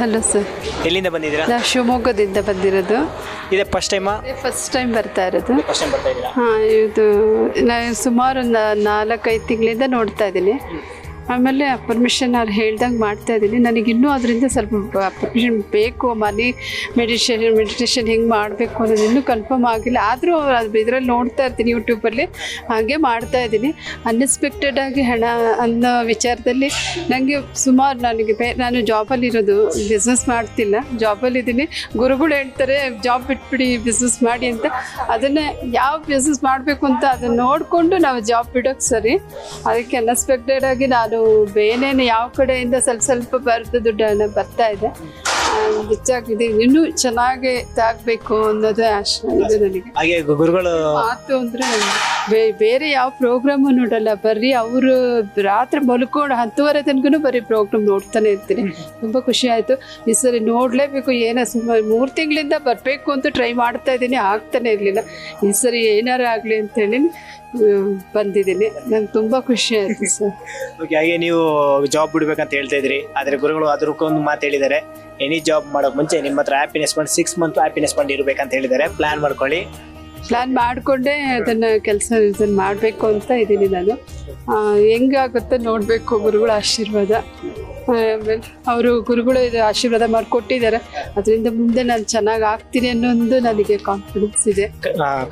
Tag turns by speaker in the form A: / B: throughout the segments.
A: Hello sir.
B: ಎಲ್ಲಿಂದ ಬಂದಿದ್ದೀರಾ?
A: ನಾವು ಶಿವಮೊಗ್ಗದಿಂದ ಬಂದಿರೋದು.
B: ಇದೇ ಫಸ್ಟ್ ಟೈಮಾ?
A: ಫಸ್ಟ್ ಟೈಮ್ ಬರ್ತಾ ಇರೋದು.
B: ಫಸ್ಟ್ ಟೈಮ್ ಬರ್ತಾ ಇದ್ದೀರಾ?
A: ಹಾಂ, ಇದು ನಾನು ಸುಮಾರು ಒಂದು 4-5 ತಿಂಗಳಿಂದ ನೋಡ್ತಾ ಇದ್ದೀನಿ. ಆಮೇಲೆ ಪರ್ಮಿಷನ್ ಅವ್ರು ಹೇಳ್ದಂಗೆ ಮಾಡ್ತಾ ಇದ್ದೀನಿ. ನನಗಿನ್ನೂ ಅದರಿಂದ ಸ್ವಲ್ಪ ಪರ್ಮಿಷನ್ ಬೇಕು. ಮೆಡಿಟೇಷನ್ ಹೆಂಗೆ ಮಾಡಬೇಕು ಅನ್ನೋದು ಇನ್ನೂ ಕನ್ಫರ್ಮ್ ಆಗಿಲ್ಲ. ಆದರೂ ಅದು ಇದರಲ್ಲಿ ನೋಡ್ತಾ ಇರ್ತೀನಿ ಯೂಟ್ಯೂಬಲ್ಲಿ, ಹಾಗೆ ಮಾಡ್ತಾ ಇದ್ದೀನಿ. ಅನ್ಎಕ್ಸ್ಪೆಕ್ಟೆಡಾಗಿ ಹಣ ಅನ್ನೋ ವಿಚಾರದಲ್ಲಿ ನನಗೆ ಸುಮಾರು ನಾನು ಜಾಬಲ್ಲಿರೋದು, ಬಿಸ್ನೆಸ್ ಮಾಡ್ತಿಲ್ಲ, ಜಾಬಲ್ಲಿದ್ದೀನಿ. ಗುರುಗಳು ಹೇಳ್ತಾರೆ ಜಾಬ್ ಬಿಟ್ಬಿಡಿ, ಬಿಸ್ನೆಸ್ ಮಾಡಿ ಅಂತ. ಅದನ್ನೇ ಯಾವ ಬಿಸ್ನೆಸ್ ಮಾಡಬೇಕು ಅಂತ ಅದನ್ನು ನೋಡಿಕೊಂಡು ನಾವು ಜಾಬ್ ಬಿಡೋಕ್ಕೆ ಸರಿ. ಅದಕ್ಕೆ ಅನ್ಎಕ್ಸ್ಪೆಕ್ಟೆಡಾಗಿ ನಾನು ಬೇನೇನು ಯಾವ ಕಡೆಯಿಂದ ಸ್ವಲ್ಪ ಬರೆದು ದುಡ್ಡು ಬರ್ತಾ ಇದೆ. ಹೆಚ್ಚಾಗಿದೆ, ಇನ್ನೂ ಚೆನ್ನಾಗಿ ತಾಗಬೇಕು ಅನ್ನೋದು ಆಶೆ ಇದೆ ನನಗೆ.
B: ಹಾಗೆ ಗುರುಗಳು
A: ಮಾತು ಅಂದರೆ ಬೇರೆ ಯಾವ ಪ್ರೋಗ್ರಾಮು ನೋಡಲ್ಲ, ಬರೀ ಅವರು ರಾತ್ರಿ ಮಲ್ಕೊಂಡು 10:30 ತನಕ ಬರೀ ಪ್ರೋಗ್ರಾಮ್ ನೋಡ್ತಾನೆ ಇರ್ತೀನಿ. ತುಂಬ ಖುಷಿ ಆಯಿತು. ಈ ಸರಿ ನೋಡಲೇಬೇಕು. ಸುಮಾರು 3 ತಿಂಗಳಿಂದ ಬರಬೇಕು ಅಂತ ಟ್ರೈ ಮಾಡ್ತಾ ಇದ್ದೀನಿ, ಆಗ್ತಾನೆ ಇರಲಿಲ್ಲ. ಈ ಸರಿ ಏನಾರು ಆಗಲಿ ಅಂತೇಳಿ ಬಂದಿದ್ದೀನಿ. ನಂಗೆ ತುಂಬ ಖುಷಿ ಆಯಿತು ಸರ್.
B: ಓಕೆ, ಹಾಗೆ ನೀವು ಜಾಬ್ ಬಿಡ್ಬೇಕಂತ ಹೇಳ್ತಾ ಇದ್ರಿ, ಆದರೆ ಗುರುಗಳು ಅದಕ್ಕೊಂದು ಮಾತು ಹೇಳಿದ್ದಾರೆ, ಎನಿ ಜಾಬ್ ಮಾಡೋಕೆ ಮುಂಚೆ ನಿಮ್ಮ ಹತ್ರ happiness fund 6 month happiness fund ಇರಬೇಕಂತ ಹೇಳಿದ್ದಾರೆ. ಪ್ಲಾನ್ ಮಾಡ್ಕೊಳ್ಳಿ.
A: ಪ್ಲ್ಯಾನ್ ಮಾಡಿಕೊಂಡೇ ಅದನ್ನು ಇದನ್ನು ಮಾಡಬೇಕು ಅಂತ ಇದ್ದೀನಿ ನಾನು. ಹೆಂಗಾಗುತ್ತೆ ನೋಡಬೇಕು. ಗುರುಗಳ ಆಶೀರ್ವಾದ, ಆಮೇಲೆ ಅವರು ಗುರುಗಳು ಇದು ಆಶೀರ್ವಾದ ಮಾಡಿಕೊಟ್ಟಿದ್ದಾರೆ. ಅದರಿಂದ ಮುಂದೆ ನಾನು ಚೆನ್ನಾಗಿ ಆಗ್ತೀನಿ ಅನ್ನೋದು ನನಗೆ ಕಾನ್ಫಿಡೆನ್ಸ್ ಇದೆ.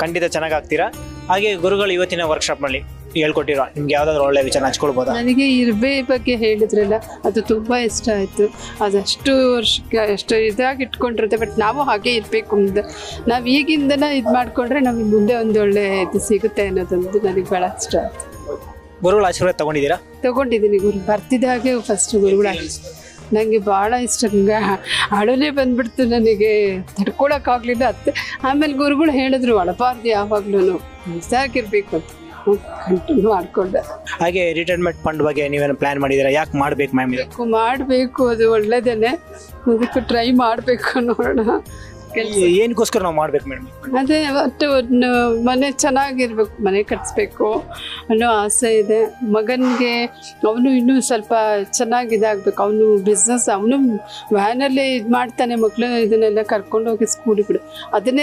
B: ಖಂಡಿತ ಚೆನ್ನಾಗಿ ಆಗ್ತೀರಾ. ಹಾಗೆ ಗುರುಗಳು ಇವತ್ತಿನ ವರ್ಕ್ಶಾಪ್ನಲ್ಲಿ ಹೇಳ್ಕೊಟ್ಟಿರೋ ನಿಮ್ಗೆ ಯಾವುದಾದ್ರು ಒಳ್ಳೆ ವಿಚಾರ ಹಂಚ್ಕೊಳ್ಬೋದಾ?
A: ನನಗೆ ಇರುವೆ ಬಗ್ಗೆ ಹೇಳಿದ್ರಲ್ಲ, ಅದು ತುಂಬ ಇಷ್ಟ ಆಯಿತು. ಅದಷ್ಟು ವರ್ಷಕ್ಕೆ ಅಷ್ಟು ಇದಾಗಿ ಇಟ್ಕೊಂಡಿರುತ್ತೆ. ಬಟ್ ನಾವು ಹಾಗೆ ಇರಬೇಕು. ಮುಂದೆ ನಾವು ಈಗಿಂದನೇ ಇದು ಮಾಡಿಕೊಂಡ್ರೆ ನಮಗೆ ಮುಂದೆ ಒಂದು ಒಳ್ಳೆ ಇದು ಸಿಗುತ್ತೆ ಅನ್ನೋದೊಂದು ನನಗೆ ಭಾಳ ಇಷ್ಟ ಆಯಿತು.
B: ಗುರುಗಳ ಆಶೀರ್ವಾದ
A: ತೊಗೊಂಡಿದ್ದೀನಿ. ಗುರು ಬರ್ತಿದ್ದ ಹಾಗೆ ಫಸ್ಟ್ ಗುರುಗಳ ನನಗೆ ಭಾಳ ಇಷ್ಟ. ಹಂಗೆ ಅಳಲೇ ಬಂದ್ಬಿಡ್ತು, ನನಗೆ ತಡ್ಕೊಳಕ್ಕಾಗಲಿಲ್ಲ. ಆಮೇಲೆ ಗುರುಗಳು ಹೇಳಿದ್ರು ಒಳಬಾರ್ದು, ಯಾವಾಗ್ಲೂ ಸಾಕಿರ್ಬೇಕು ಅಂತ ಕಂಟಿನ್ಯೂ ಮಾಡಿಕೊಂಡೆ.
B: ಹಾಗೆ ರಿಟೈರ್ಮೆಂಟ್ ಫಂಡ್ ಬಗ್ಗೆ ನೀವೇನು ಪ್ಲಾನ್ ಮಾಡಿದ್ದೀರಾ? ಯಾಕೆ ಮಾಡಬೇಕು ಮ್ಯಾಮ್? ಇದು
A: ಮಾಡಬೇಕು, ಅದು ಒಳ್ಳೇದೇನೆ. ಅದಕ್ಕೆ ಟ್ರೈ ಮಾಡಬೇಕು, ನೋಡೋಣ.
B: ಏನಕ್ಕೋಸ್ಕರ ನಾವು ಮಾಡ್ಬೇಕು ಮೇಡಮ್?
A: ಅದೇ ಒಟ್ಟು ಮನೆ ಚೆನ್ನಾಗಿರ್ಬೇಕು, ಮನೆ ಕಟ್ಸ್ಬೇಕು ಅನ್ನೋ ಆಸೆ ಇದೆ. ಮಗನಿಗೆ ಅವನು ಇನ್ನೂ ಸ್ವಲ್ಪ ಚೆನ್ನಾಗಿದಾಗಬೇಕು. ಅವನು ಬಿಸ್ನೆಸ್, ಅವನು ವ್ಯಾನಲ್ಲಿ ಇದು ಮಾಡ್ತಾನೆ, ಮಕ್ಕಳು ಇದನ್ನೆಲ್ಲ ಕರ್ಕೊಂಡೋಗಿ ಸ್ಕೂಲಿಗೆ ಬಿಡು,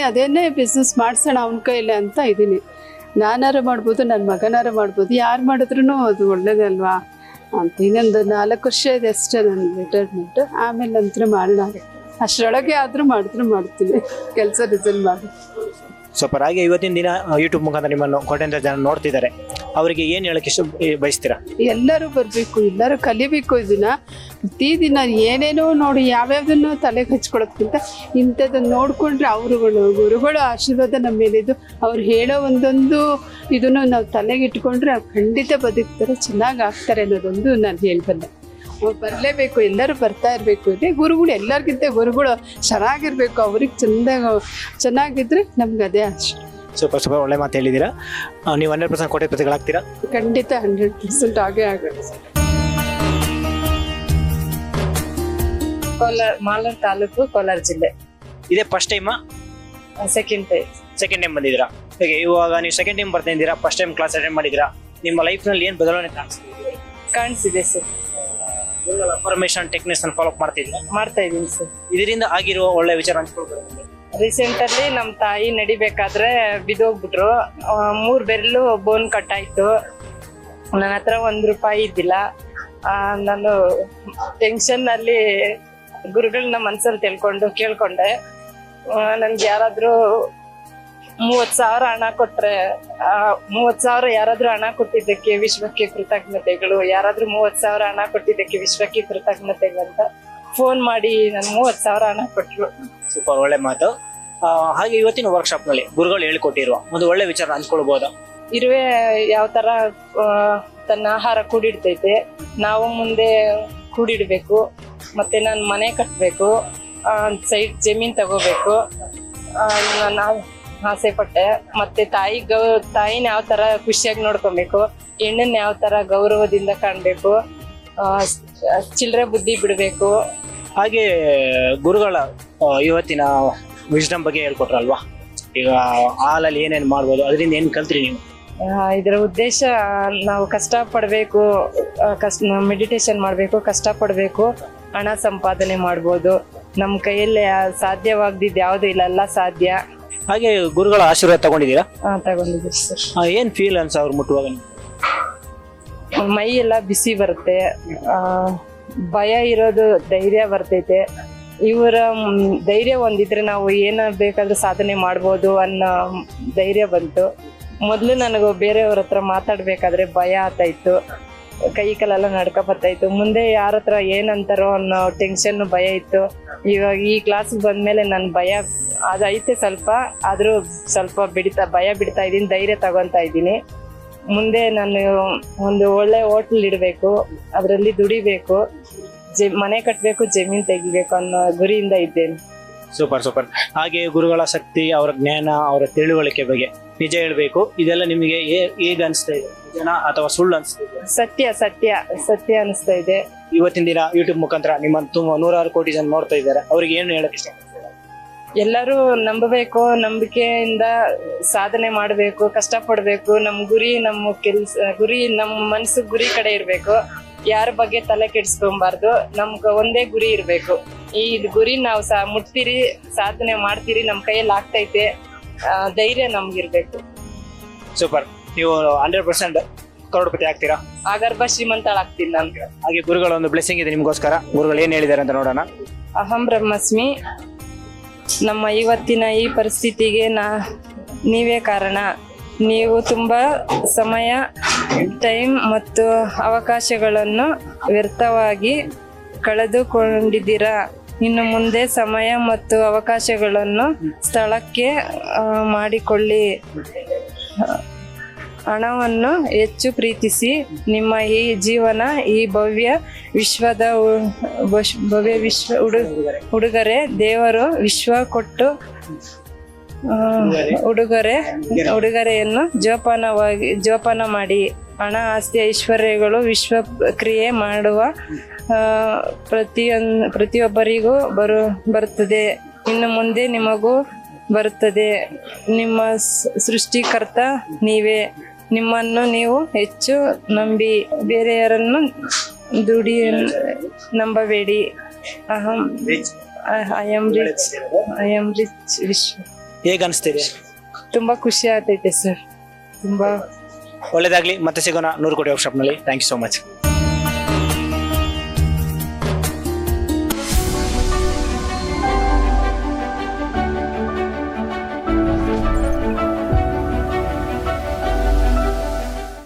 A: ಅದೇನೇ ಬಿಸ್ನೆಸ್ ಮಾಡಿಸೋಣ ಅವನ ಕೈಯಲ್ಲಿ ಅಂತ ಇದ್ದೀನಿ. ನಾನಾರು ಮಾಡ್ಬೋದು, ನನ್ನ ಮಗನಾರು ಮಾಡ್ಬೋದು, ಯಾರು ಮಾಡಿದ್ರೂ ಅದು ಒಳ್ಳೇದೇ ಅಲ್ವಾ ಅಂತ. ಇನ್ನೊಂದು 4 ವರ್ಷ ಇದೆ ಅಷ್ಟೇ ನನ್ನ ರಿಟೈರ್ಮೆಂಟ್. ಆಮೇಲೆ ನಂತರ ಮಾಡೋಣ, ಅಷ್ಟರೊಳಗೆ ಆದರೂ ಮಾಡ್ತೀನಿ ಕೆಲಸ ರಿಸಲ್ಟ್ ಮಾಡಿ.
B: ಸೂಪರ್. ಹಾಗೆ ಇವತ್ತಿನ ದಿನ ಯೂಟ್ಯೂಬ್ ಮುಖಾಂತರ ನಿಮ್ಮನ್ನು ಕೋಟ್ಯಾಂತರ ಜನ ನೋಡ್ತಿದ್ದಾರೆ, ಅವರಿಗೆ ಏನು ಹೇಳಕ್ಕೆ ಬಯಸ್ತೀರಾ?
A: ಎಲ್ಲರೂ ಬರಬೇಕು, ಎಲ್ಲರೂ ಕಲಿಬೇಕು. ಇದನ್ನು ಪ್ರತಿದಿನ ಏನೇನೋ ನೋಡಿ ಯಾವ್ಯಾವುದನ್ನು ತಲೆಗೆ ಹಚ್ಕೊಳ್ಳೋದ್ಕಿಂತ ಇಂಥದ್ದನ್ನು ನೋಡಿಕೊಂಡ್ರೆ ಗುರುಗಳ ಆಶೀರ್ವಾದ ನಮ್ಮ ಮೇಲಿದ್ದು, ಅವ್ರು ಹೇಳೋ ಒಂದೊಂದು ಇದನ್ನು ನಾವು ತಲೆಗೆ ಇಟ್ಕೊಂಡ್ರೆ ಖಂಡಿತ ಬದುಕ್ತಾರೆ, ಚೆನ್ನಾಗಿ ಆಗ್ತಾರೆ ಅನ್ನೋದೊಂದು ನಾನು ಹೇಳ್ಬಲ್ಲೆ. ಬರಲೇಬೇಕು, ಎಲ್ಲರೂ ಬರ್ತಾ ಇರಬೇಕು. ಇದೆ ಗುರುಗಳು ಎಲ್ಲರಿಗಿಂತ ಗುರುಗಳು ಚೆನ್ನಾಗಿರ್ಬೇಕು, ಅವ್ರಿಗೆ ಚೆನ್ನಾಗಿದ್ರೆ ನಮ್ಗೆ ಅದೇ ಆಶೆ.
B: ಸೂಪರ್ ಒಳ್ಳೆ ಮಾತು ಹೇಳಿದ್ದೀರಾ. ನೀವು 100% ಕೋಟ್ಯಾಧಿಪತಿಗಳಾಗ್ತೀರಾ?
A: ಖಂಡಿತ 100% ಆಗೇ ಆಗುತ್ತೆ.
C: ಮಾಲೂರು ತಾಲೂಕು, ಕೋಲಾರ ಜಿಲ್ಲೆ.
B: ಇದೇ ಫಸ್ಟ್ ಟೈಮಾ?
C: ಸೆಕೆಂಡ್ ಟೈಮ್
B: ಬಂದಿದ್ದೀರಾ? ಹೇಗೆ ಇವಾಗ ನೀವು ಸೆಕೆಂಡ್ ಟೈಮ್ ಬರ್ತಾ ಇದ್ದೀರಾ, ಫಸ್ಟ್ ಟೈಮ್ ಕ್ಲಾಸ್ ಅಟೆಂಡ್ ಮಾಡಿದ್ದೀರಾ, ನಿಮ್ಮ ಲೈಫ್ನಲ್ಲಿ ಏನು ಬದಲಾವಣೆ
C: ಕಾಣಿಸಿದೆ ಸರ್?
B: ಇನ್ಫಾರ್ಮೇಶನ್ ಟೆಕ್ನಿಕ್ಸ್ ಫಾಲೋ
C: ಮಾಡ್ತಾ ಇದ್ದೀನಿ ಸರ್.
B: ಇದರಿಂದ ಆಗಿರುವ ಒಳ್ಳೆ ವಿಚಾರ ಹಂಚ್ಕೊಳ್ಬೋದು.
C: ರೀಸೆಂಟಲ್ಲಿ ನಮ್ಮ ತಾಯಿ ನಡಿಬೇಕಾದ್ರೆ ಬಿದ್ದೋಗ್ಬಿಟ್ರು. 3 ಬೆರಳು ಬೋನ್ ಕಟ್ಟಾಯ್ತು. ನನ್ನ ಹತ್ರ 1 ರೂಪಾಯಿ ಇದ್ದಿಲ್ಲ. ನಾನು ಟೆನ್ಷನ್ನಲ್ಲಿ ಗುರುಗಳನ್ನ ಮನಸ್ಸಲ್ಲಿ ಕೇಳ್ಕೊಂಡೆ, ನನ್ಗೆ ಯಾರಾದರೂ 30,000 ಹಣ ಕೊಟ್ರೆ, 30,000 ಯಾರಾದ್ರೂ ಹಣ ಕೊಟ್ಟಿದ್ದಕ್ಕೆ ವಿಶ್ವಕ್ಕೆ ಕೃತಜ್ಞತೆಗಳು, ಯಾರಾದ್ರೂ 30,000 ಹಣ ಕೊಟ್ಟಿದ್ದಕ್ಕೆ ವಿಶ್ವಕ್ಕೆ ಕೃತಜ್ಞತೆಗಳು ಅಂತ ಫೋನ್ ಮಾಡಿ ನನ್ 30,000 ಹಣ ಕೊಟ್ರು.
B: ಸೂಪರ್, ಒಳ್ಳೆ ಮಾತು. ಹಾಗೆ ಇವತ್ತಿನ ವರ್ಕ್ಶಾಪ್ ನಲ್ಲಿ ಗುರುಗಳು ಹೇಳಿಕೊಟ್ಟಿರುವ ಒಂದು ಒಳ್ಳೆ ವಿಚಾರ ಹಂಚ್ಕೊಳ್ಬಹುದಾ?
C: ಇರುವೆ ಯಾವ ತರ ತನ್ನ ಆಹಾರ ಕೂಡಿಡ್ತೈತೆ, ನಾವು ಮುಂದೆ ಕೂಡಿಡ್ಬೇಕು. ಮತ್ತೆ ನಾನು ಮನೆ ಕಟ್ಟಬೇಕು, ಸೈಡ್ ಜಮೀನ್ ತಗೋಬೇಕು, ನಾನು ಆಸೆ ಪಟ್ಟೆ. ಮತ್ತೆ ತಾಯಿನ ಯಾವ ತರ ಖುಷಿಯಾಗಿ ನೋಡ್ಕೊಬೇಕು, ಹೆಣ್ಣನ್ನ ಯಾವ ತರ ಗೌರವದಿಂದ ಕಾಣ್ಬೇಕು, ಚಿಲ್ಲರೆ ಬುದ್ಧಿ ಬಿಡ್ಬೇಕು.
B: ಹಾಗೆ ಗುರುಗಳ ಇವತ್ತಿನ ವಿಜ್ಡಮ್ ಬಗ್ಗೆ ಹೇಳ್ಕೊಟ್ರಲ್ವಾ, ಈಗ ಹಾಲಲ್ಲಿ ಏನೇನು ಮಾಡ್ಬೋದು, ಅದರಿಂದ ಏನು ಕಲ್ತ್ರಿ ನೀವು?
C: ಇದರ ಉದ್ದೇಶ ನಾವು ಕಷ್ಟ ಪಡಬೇಕು, ಮೆಡಿಟೇಷನ್ ಮಾಡಬೇಕು, ಕಷ್ಟ ಪಡಬೇಕು, ಹಣ ಸಂಪಾದನೆ ಮಾಡ್ಬೋದು. ನಮ್ಮ ಕೈಯಲ್ಲಿ ಸಾಧ್ಯವಾಗ್ದಿದ್ದು ಯಾವುದು ಇಲ್ಲ, ಎಲ್ಲ ಸಾಧ್ಯ.
B: ಹಾಗೆ ಗುರುಗಳ ಆಶೀರ್ವಾದ ತಗೊಂಡಿದ್ದೀರಾ?
C: ತಗೊಂಡಿದ್ದೀವಿ ಸರ್.
B: ಏನ್ ಫೀಲ್ ಅನ್ಸ ಅವ್ರು ಮುಟ್ಟುವಾಗ ನಿಮ್ಗೆ?
C: ಮೈ ಎಲ್ಲ ಬಿಸಿ ಬರುತ್ತೆ, ಭಯ ಇರೋದು ಧೈರ್ಯ ಬರ್ತೈತೆ. ಇವರ ಧೈರ್ಯ ಒಂದಿದ್ರೆ ನಾವು ಏನ ಬೇಕಾದ್ರೂ ಸಾಧನೆ ಮಾಡ್ಬೋದು ಅನ್ನೋ ಧೈರ್ಯ ಬಂತು. ಮೊದಲು ನನಗೂ ಬೇರೆಯವ್ರ ಹತ್ರ ಮಾತಾಡ್ಬೇಕಾದ್ರೆ ಭಯ ಆಗ್ತಾಯಿತ್ತು, ಕೈ ಕಾಲೆಲ್ಲ ನಡ್ಕ ಬರ್ತಾಯಿತ್ತು. ಮುಂದೆ ಯಾರ ಹತ್ರ ಏನಂತಾರೋ ಅನ್ನೋ ಟೆನ್ಷನ್, ಭಯ ಇತ್ತು. ಇವಾಗ ಈ ಕ್ಲಾಸ್ಗೆ ಬಂದ್ಮೇಲೆ ನನ್ನ ಭಯ ಅದೈತೆ ಸ್ವಲ್ಪ, ಆದರೂ ಸ್ವಲ್ಪ ಭಯ ಬಿಡ್ತಾ ಇದ್ದೀನಿ, ಧೈರ್ಯ ತಗೊತಾ ಇದ್ದೀನಿ. ಮುಂದೆ ನಾನು ಒಂದು ಒಳ್ಳೆ ಹೋಟ್ಲ್ ಇಡಬೇಕು, ಅದರಲ್ಲಿ ದುಡಿಬೇಕು, ಮನೆ ಕಟ್ಟಬೇಕು, ಜಮೀನು ತೆಗಿಬೇಕು ಅನ್ನೋ ಗುರಿಯಿಂದ ಇದ್ದೇನೆ.
B: Super super. ಹಾಗೆ ಗುರುಗಳ ಶಕ್ತಿ, ಅವರ ಜ್ಞಾನ, ಅವರ ತಿಳುವಳಿಕೆ ಬಗ್ಗೆ ನಿಜ ಹೇಳ್ಬೇಕು, ಇದೆಲ್ಲ ನಿಮಗೆ ಹೇಗೆ ಅನಿಸ್ತಾ ಇದೆ? ನಿಜನಾ ಅಥವಾ ಸುಳ್ಳು ಅನಿಸ್ತಾ ಇದೆ?
C: ಸತ್ಯ ಸತ್ಯ ಸತ್ಯ ಅನಿಸ್ತಾ ಇದೆ.
B: ಇವತ್ತಿನ ದಿನ ಯೂಟ್ಯೂಬ್ ಮುಖಾಂತರ ನಿಮ್ಮ ನೂರಾರು ಕೋಟಿ ಜನ ನೋಡ್ತಾ ಇದ್ದಾರೆ, ಅವ್ರಿಗೆ ಏನು ಹೇಳಕ್ ಇಷ್ಟ?
C: ಎಲ್ಲರೂ ನಂಬಬೇಕು, ನಂಬಿಕೆಯಿಂದ ಸಾಧನೆ ಮಾಡಬೇಕು, ಕಷ್ಟಪಡ್ಬೇಕು. ನಮ್ಮ ಗುರಿ, ನಮ್ಮ ಕೆಲ್ಸ ಗುರಿ, ನಮ್ಮ ಮನಸ್ಸು ಗುರಿ ಕಡೆ ಇರಬೇಕು. ಯಾರ ಬಗ್ಗೆ ತಲೆ ಕೆಡಿಸ್ಕೊಬಾರ್ದು. ನಮ್ಗೆ ಒಂದೇ ಗುರಿ ಇರಬೇಕು. ಈ ಗುರಿ ನಾವು ಮುಟ್ತೀರಿ, ಸಾಧನೆ ಮಾಡ್ತೀರಿ, ನಮ್ಮ ಕೈಯಲ್ಲಿ ಆಗ್ತೈತೆ, ಧೈರ್ಯ ನಮ್ಗಿರ್ಬೇಕು.
B: ಸೂಪರ್. ನೀವು 100% ಕರೋಡ್ಪತಿ ಆಗ್ತೀರಾ?
C: ಆಗರ್ಭ ಶ್ರೀಮಂತಳಾಗ್ತೀನಿ ನಾನು.
B: ಹಾಗೆ ಗುರುಗಳ ಒಂದು ಬ್ಲೆಸ್ಸಿಂಗ್ ಇದೆ ನಿಮ್ಗೋಸ್ಕರ, ಗುರುಗಳು ಏನ್ ಹೇಳಿದ್ದಾರೆ ಅಂತ ನೋಡೋಣ.
C: ಅಹಂ ಬ್ರಹ್ಮಸ್ಮಿ. ನಮ್ಮ ಇವತ್ತಿನ ಈ ಪರಿಸ್ಥಿತಿಗೆ ನೀವೇ ಕಾರಣ. ನೀವು ತುಂಬ ಸಮಯ, ಟೈಮ್ ಮತ್ತು ಅವಕಾಶಗಳನ್ನು ವ್ಯರ್ಥವಾಗಿ ಕಳೆದುಕೊಂಡಿದ್ದೀರಾ. ಇನ್ನು ಮುಂದೆ ಸಮಯ ಮತ್ತು ಅವಕಾಶಗಳನ್ನು ಸ್ಥಳಕ್ಕೆ ಮಾಡಿಕೊಳ್ಳಿ. ಹಣವನ್ನು ಹೆಚ್ಚು ಪ್ರೀತಿಸಿ. ನಿಮ್ಮ ಈ ಜೀವನ ಈ ಭವ್ಯ ಉಡುಗೊರೆ ದೇವರು ವಿಶ್ವ ಕೊಟ್ಟು ಉಡುಗೊರೆಯನ್ನು ಜೋಪಾನ ಮಾಡಿ. ಹಣ, ಆಸ್ತಿ, ಐಶ್ವರ್ಯಗಳು ವಿಶ್ವ ಕ್ರಿಯೆ ಮಾಡುವ ಪ್ರತಿಯೊಬ್ಬರಿಗೂ ಬರುತ್ತದೆ. ಇನ್ನು ಮುಂದೆ ನಿಮಗೂ ಬರುತ್ತದೆ. ನಿಮ್ಮ ಸೃಷ್ಟಿಕರ್ತ ನೀವೇ. ನಿಮ್ಮನ್ನು ನೀವು ಹೆಚ್ಚು ನಂಬಿ ಬೇರೆಯವರನ್ನು ನಂಬಬೇಡಿ. ಐ ಆಮ್ ರಿಚ್ ವಿಶ್ವ.
B: ಹೇಗೆ ಅನಿಸ್ತಿದೆ?
C: ತುಂಬಾ ಖುಷಿ ಆಗ್ತೈತೆ ಸರ್. ತುಂಬಾ
B: ಒಳ್ಳೇದಾಗ್ಲಿ. ಮತ್ತೆ ಸಿಗೋಣ 100 ಕೋಟಿ ವರ್ಕ್ಶಾಪ್ ನಲ್ಲಿ. Thank you so much.